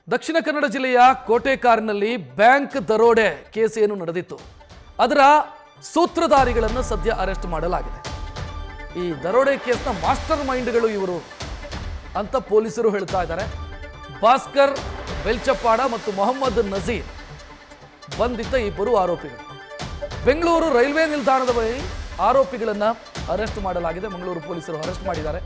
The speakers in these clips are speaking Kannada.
ದಕ್ಷಿಣ ಕನ್ನಡ ಜಿಲ್ಲೆಯ ಕೋಟೆಕಾರ್ನಲ್ಲಿ ಬ್ಯಾಂಕ್ ದರೋಡೆ ಕೇಸ್ ಏನು ನಡೆದಿತ್ತು ಅದರ ಸೂತ್ರಧಾರಿಗಳನ್ನು ಸದ್ಯ ಅರೆಸ್ಟ್ ಮಾಡಲಾಗಿದೆ. ಈ ದರೋಡೆ ಕೇಸ್ನ ಮಾಸ್ಟರ್ ಮೈಂಡ್ಗಳು ಇವರು ಅಂತ ಪೊಲೀಸರು ಹೇಳ್ತಾ ಇದ್ದಾರೆ. ಭಾಸ್ಕರ್ ಬೆಲ್ಚಪ್ಪಾಡ ಮತ್ತು ಮೊಹಮ್ಮದ್ ನಜೀರ್ ಬಂಧಿತ ಇಬ್ಬರು ಆರೋಪಿಗಳು. ಬೆಂಗಳೂರು ರೈಲ್ವೆ ನಿಲ್ದಾಣದ ಬಳಿ ಆರೋಪಿಗಳನ್ನು ಅರೆಸ್ಟ್ ಮಾಡಲಾಗಿದೆ. ಮಂಗಳೂರು ಪೊಲೀಸರು ಅರೆಸ್ಟ್ ಮಾಡಿದ್ದಾರೆ.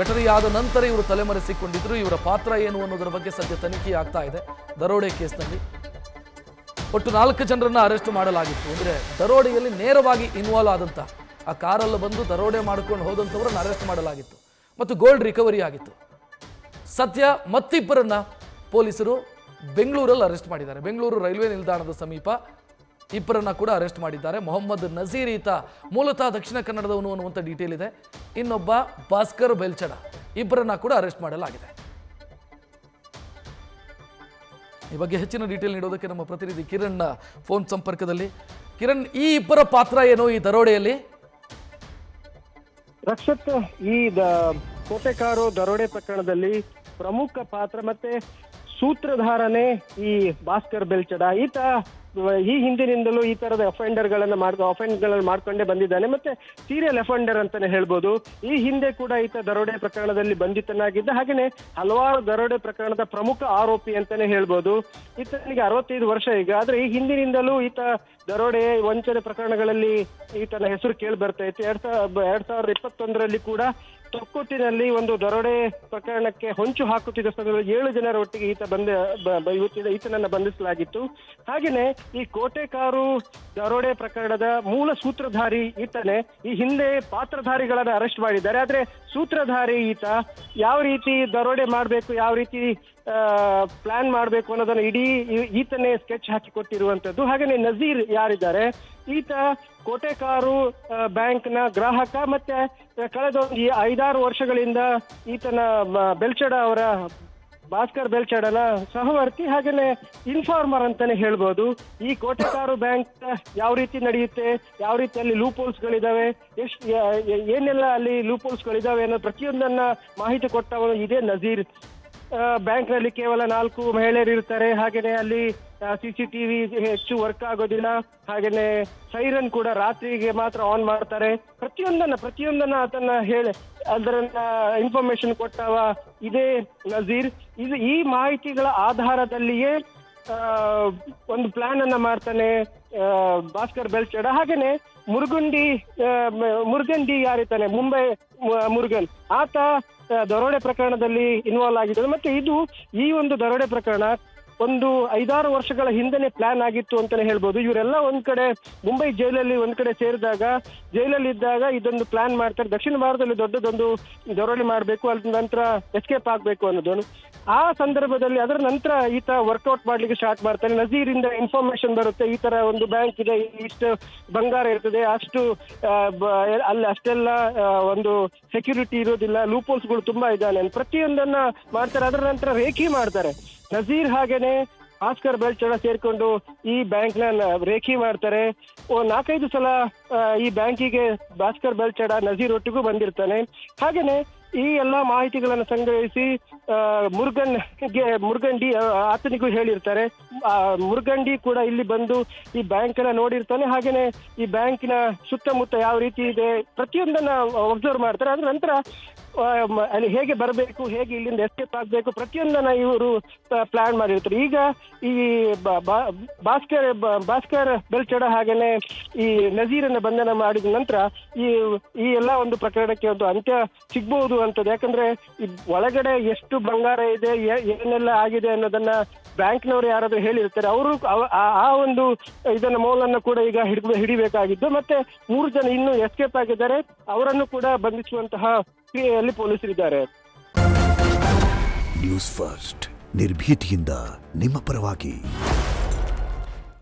ಘಟನೆಯಾದ ನಂತರ ಇವರು ತಲೆಮರೆಸಿಕೊಂಡಿದ್ರು. ಇವರ ಪಾತ್ರ ಏನು ಅನ್ನೋದರ ಬಗ್ಗೆ ಸದ್ಯ ತನಿಖೆ ಆಗ್ತಾ ಇದೆ. ದರೋಡೆ ಕೇಸ್ನಲ್ಲಿ ಒಟ್ಟು 4 ಜನರನ್ನ ಅರೆಸ್ಟ್ ಮಾಡಲಾಗಿತ್ತು. ಅಂದರೆ ದರೋಡೆಯಲ್ಲಿ ನೇರವಾಗಿ ಇನ್ವಾಲ್ವ್ ಆದಂಥ ಆ ಕಾರಲ್ಲಿ ಬಂದು ದರೋಡೆ ಮಾಡ್ಕೊಂಡು ಹೋದಂಥವ್ರನ್ನ ಅರೆಸ್ಟ್ ಮಾಡಲಾಗಿತ್ತು ಮತ್ತು ಗೋಲ್ಡ್ ರಿಕವರಿ ಆಗಿತ್ತು. ಸದ್ಯ ಮತ್ತಿಬ್ಬರನ್ನ ಪೊಲೀಸರು ಬೆಂಗಳೂರಲ್ಲಿ ಅರೆಸ್ಟ್ ಮಾಡಿದ್ದಾರೆ. ಬೆಂಗಳೂರು ರೈಲ್ವೆ ನಿಲ್ದಾಣದ ಸಮೀಪ ಇಬ್ಬರನ್ನ ಕೂಡ ಅರೆಸ್ಟ್ ಮಾಡಿದ್ದಾರೆ. ಮೊಹಮ್ಮದ್ ನಜೀರ್ ಈತ ಮೂಲತಃ ದಕ್ಷಿಣ ಕನ್ನಡದವನು ಅನ್ನುವಂಥ ಡೀಟೇಲ್ ಇದೆ. ಇನ್ನೊಬ್ಬ ಭಾಸ್ಕರ್ ಬೆಲ್ಚಡ, ಇಬ್ಬರನ್ನ ಕೂಡ ಅರೆಸ್ಟ್ ಮಾಡಲಾಗಿದೆ. ಈ ಬಗ್ಗೆ ಹೆಚ್ಚಿನ ಡೀಟೇಲ್ ನೀಡೋದಕ್ಕೆ ನಮ್ಮ ಪ್ರತಿನಿಧಿ ಕಿರಣ್ ಫೋನ್ ಸಂಪರ್ಕದಲ್ಲಿ. ಕಿರಣ್, ಈ ಇಬ್ಬರ ಪಾತ್ರ ಏನು ಈ ದರೋಡೆಯಲ್ಲಿ? ರಕ್ಷತ್, ಈ ಕೋಟೆಕಾರು ದರೋಡೆ ಪ್ರಕರಣದಲ್ಲಿ ಪ್ರಮುಖ ಪಾತ್ರ ಮತ್ತೆ ಸೂತ್ರಧಾರನೇ ಈ ಭಾಸ್ಕರ್ ಬೆಲ್ಚಡ. ಈತ ಈ ಹಿಂದಿನಿಂದಲೂ ಈ ತರದ ಅಫೆಂಡರ್ಗಳನ್ನ ಮಾಡ್ಕೊಂಡೇ ಬಂದಿದ್ದಾನೆ. ಮತ್ತೆ ಸೀರಿಯಲ್ ಅಫೆಂಡರ್ ಅಂತಾನೆ ಹೇಳ್ಬೋದು. ಈ ಹಿಂದೆ ಕೂಡ ಈತ ದರೋಡೆ ಪ್ರಕರಣದಲ್ಲಿ ಬಂಧಿತನಾಗಿದ್ದ. ಹಾಗೇನೆ ಹಲವಾರು ದರೋಡೆ ಪ್ರಕರಣದ ಪ್ರಮುಖ ಆರೋಪಿ ಅಂತಾನೆ ಹೇಳ್ಬೋದು. ಈತನಿಗೆ 65 ವರ್ಷ ಈಗ. ಆದ್ರೆ ಈ ಹಿಂದಿನಿಂದಲೂ ಈತ ದರೋಡೆ ವಂಚನೆ ಪ್ರಕರಣಗಳಲ್ಲಿ ಈತನ ಹೆಸರು ಕೇಳಿ ಬರ್ತಾ ಇತ್ತು. 2021ರಲ್ಲಿ ಕೂಡ ತೊಕ್ಕೊಟ್ಟಿನಲ್ಲಿ ಒಂದು ದರೋಡೆ ಪ್ರಕರಣಕ್ಕೆ ಹೊಂಚು ಹಾಕುತ್ತಿದ್ದ ಸಮಯದಲ್ಲಿ 7 ಜನರ ಒಟ್ಟಿಗೆ ಈತನನ್ನ ಬಂಧಿಸಲಾಗಿತ್ತು. ಹಾಗೇನೆ ಈ ಕೋಟೆಕಾರು ದರೋಡೆ ಪ್ರಕರಣದ ಮೂಲ ಸೂತ್ರಧಾರಿ ಈತನೇ. ಈ ಹಿಂದೆ ಪಾತ್ರಧಾರಿಗಳನ್ನ ಅರೆಸ್ಟ್ ಮಾಡಿದ್ದಾರೆ. ಆದ್ರೆ ಸೂತ್ರಧಾರಿ ಈತ ಯಾವ ರೀತಿ ದರೋಡೆ ಮಾಡಬೇಕು, ಯಾವ ರೀತಿ ಪ್ಲಾನ್ ಮಾಡಬೇಕು ಅನ್ನೋದನ್ನ ಇಡೀ ಈತನೇ ಸ್ಕೆಚ್ ಹಾಕಿ ಕೊಟ್ಟಿರುವಂತದ್ದು. ಹಾಗೇನೆ ನಜೀರ್ ಯಾರಿದ್ದಾರೆ, ಈತ ಕೋಟೆಕಾರು ಬ್ಯಾಂಕ್ನ ಗ್ರಾಹಕ. ಮತ್ತೆ ಕಳೆದ 5-6 ವರ್ಷಗಳಿಂದ ಈತನ ಬೆಲ್ಚಡ ಅವರ ಭಾಸ್ಕರ್ ಬೆಲ್ಚಡನ ಸಹವರ್ತಿ, ಹಾಗೇನೆ ಇನ್ಫಾರ್ಮರ್ ಅಂತಾನೆ ಹೇಳ್ಬೋದು. ಈ ಕೋಟೆಕಾರು ಬ್ಯಾಂಕ್ ಯಾವ ರೀತಿ ನಡೆಯುತ್ತೆ, ಯಾವ ರೀತಿ ಅಲ್ಲಿ ಲೂಪೋಲ್ಸ್ ಗಳಿದಾವೆ, ಏನೆಲ್ಲ ಅಲ್ಲಿ ಲೂಪೋಲ್ಸ್ ಗಳಿದಾವೆ ಅನ್ನೋ ಪ್ರತಿಯೊಂದನ್ನ ಮಾಹಿತಿ ಕೊಟ್ಟವನು ಇದೇ ನಜೀರ್. ಬ್ಯಾಂಕ್ ನಲ್ಲಿ ಕೇವಲ 4 ಮಹಿಳೆಯರು ಇರ್ತಾರೆ. ಹಾಗೇನೆ ಅಲ್ಲಿ CCTV ಹೆಚ್ಚು ವರ್ಕ್ ಆಗೋದಿಲ್ಲ. ಹಾಗೇನೆ ಸೈರನ್ ಕೂಡ ರಾತ್ರಿಗೆ ಮಾತ್ರ ಆನ್ ಮಾಡ್ತಾರೆ. ಪ್ರತಿಯೊಂದನ್ನ ಆತನ ಹೇಳಿ ಅದರನ್ನ ಇನ್ಫಾರ್ಮೇಶನ್ ಕೊಟ್ಟವ ಇದೇ ನಜೀರ್. ಈ ಮಾಹಿತಿಗಳ ಆಧಾರದಲ್ಲಿಯೇ ಒಂದು ಪ್ಲಾನ್ ಅನ್ನ ಮಾಡ್ತಾನೆ ಭಾಸ್ಕರ್ ಬೆಲ್ಚಡ. ಹಾಗೇನೆ ಮುರುಗನ್ ಯಾರಿದ್ದಾನೆ, ಮುಂಬೈ ಮುರುಗನ್, ಆತ ದರೋಡೆ ಪ್ರಕರಣದಲ್ಲಿ ಇನ್ವಾಲ್ವ್ ಆಗಿದ್ದಾರೆ. ಮತ್ತೆ ಈ ಒಂದು ದರೋಡೆ ಪ್ರಕರಣ ಒಂದು 5-6 ವರ್ಷಗಳ ಹಿಂದೆನೆ ಪ್ಲಾನ್ ಆಗಿತ್ತು ಅಂತಾನೆ ಹೇಳ್ಬೋದು. ಇವರೆಲ್ಲ ಒಂದ್ ಕಡೆ ಮುಂಬೈ ಜೈಲಲ್ಲಿ ಒಂದ್ ಕಡೆ ಸೇರಿದಾಗ, ಜೈಲಲ್ಲಿ ಇದ್ದಾಗ ಇದೊಂದು ಪ್ಲಾನ್ ಮಾಡ್ತಾರೆ. ದಕ್ಷಿಣ ಭಾರತದಲ್ಲಿ ದೊಡ್ಡದೊಂದು ದರೋಡೆ ಮಾಡಬೇಕು, ಅದ್ರ ನಂತರ ಎಸ್ಕೇಪ್ ಆಗ್ಬೇಕು ಅನ್ನೋದು. ಆ ಸಂದರ್ಭದಲ್ಲಿ ಅದರ ನಂತರ ಈತ ವರ್ಕೌಟ್ ಮಾಡ್ಲಿಕ್ಕೆ ಸ್ಟಾರ್ಟ್ ಮಾಡ್ತಾನೆ. ನಜೀರಿಂದ ಇನ್ಫಾರ್ಮೇಶನ್ ಬರುತ್ತೆ, ಈ ತರ ಒಂದು ಬ್ಯಾಂಕ್ ಇದೆ, ಇಷ್ಟು ಬಂಗಾರ ಇರ್ತದೆ, ಅಷ್ಟು ಅಲ್ಲಿ ಅಷ್ಟೆಲ್ಲ ಒಂದು ಸೆಕ್ಯೂರಿಟಿ ಇರೋದಿಲ್ಲ, ಲೂಪೋಲ್ಸ್ಗಳು ತುಂಬಾ ಇದ್ದಾನೆ, ಪ್ರತಿಯೊಂದನ್ನ ಮಾಡ್ತಾರೆ. ಅದರ ನಂತರ ರೇಖಿ ಮಾಡ್ತಾರೆ. ನಜೀರ್ ಹಾಗೇನೆ ಭಾಸ್ಕರ್ ಬೆಲ್ಚಡ ಸೇರ್ಕೊಂಡು ಈ ಬ್ಯಾಂಕ್ ನ ರೇಖಿ ಮಾಡ್ತಾರೆ. 4-5 ಸಲ ಈ ಬ್ಯಾಂಕಿಗೆ ಭಾಸ್ಕರ್ ಬೆಲ್ಚಡ ನಜೀರ್ ಒಟ್ಟಿಗೂ ಬಂದಿರ್ತಾನೆ. ಹಾಗೇನೆ ಈ ಎಲ್ಲಾ ಮಾಹಿತಿಗಳನ್ನು ಸಂಗ್ರಹಿಸಿ ಮುರುಗಂಡಿ ಆತನಿಗೂ ಹೇಳಿರ್ತಾರೆ. ಮುರುಗಂಡಿ ಕೂಡ ಇಲ್ಲಿ ಬಂದು ಈ ಬ್ಯಾಂಕ್ ನ ನೋಡಿರ್ತಾನೆ. ಹಾಗೇನೆ ಈ ಬ್ಯಾಂಕಿನ ಸುತ್ತಮುತ್ತ ಯಾವ ರೀತಿ ಇದೆ ಪ್ರತಿಯೊಂದನ್ನ ಒಬ್ಸರ್ವ್ ಮಾಡ್ತಾರೆ. ಅದ್ರ ನಂತರ ಅಲ್ಲಿ ಹೇಗೆ ಬರಬೇಕು, ಹೇಗೆ ಇಲ್ಲಿಂದ ಎಸ್ಕೇಪ್ ಆಗ್ಬೇಕು, ಪ್ರತಿಯೊಂದನ್ನ ಇವರು ಪ್ಲಾನ್ ಮಾಡಿರ್ತಾರೆ. ಈಗ ಈ ಭಾಸ್ಕರ್ ಬೆಲ್ಚಡ ಹಾಗೇನೆ ಈ ನಜೀರನ್ನ ಬಂಧನ ಮಾಡಿದ ನಂತರ ಈ ಎಲ್ಲ ಒಂದು ಪ್ರಕರಣಕ್ಕೆ ಒಂದು ಅಂತ್ಯ ಸಿಗ್ಬಹುದು ಅಂತದ್ದು. ಯಾಕಂದ್ರೆ ಈ ಒಳಗಡೆ ಎಷ್ಟು ಬಂಗಾರ ಇದೆ, ಏನೆಲ್ಲ ಆಗಿದೆ ಅನ್ನೋದನ್ನ ಬ್ಯಾಂಕ್ನವರು ಯಾರಾದ್ರೂ ಹೇಳಿರ್ತಾರೆ. ಅವರು ಆ ಒಂದು ಇದನ್ನ ಮೌಲನ್ನು ಕೂಡ ಈಗ ಹಿಡಿಬೇಕಾಗಿದ್ದು. ಮತ್ತೆ 3 ಜನ ಇನ್ನೂ ಎಸ್ಕೇಪ್ ಆಗಿದ್ದಾರೆ, ಅವರನ್ನು ಕೂಡ ಬಂಧಿಸುವಂತಹ ಕ್ರಿಯೆಯಲ್ಲಿ ಪೊಲೀಸರಿದ್ದಾರೆ. ನ್ಯೂಸ್ ಫಸ್ಟ್, ನಿರ್ಭೀತಿಯಿಂದ ನಿಮ್ಮ ಪರವಾಗಿ.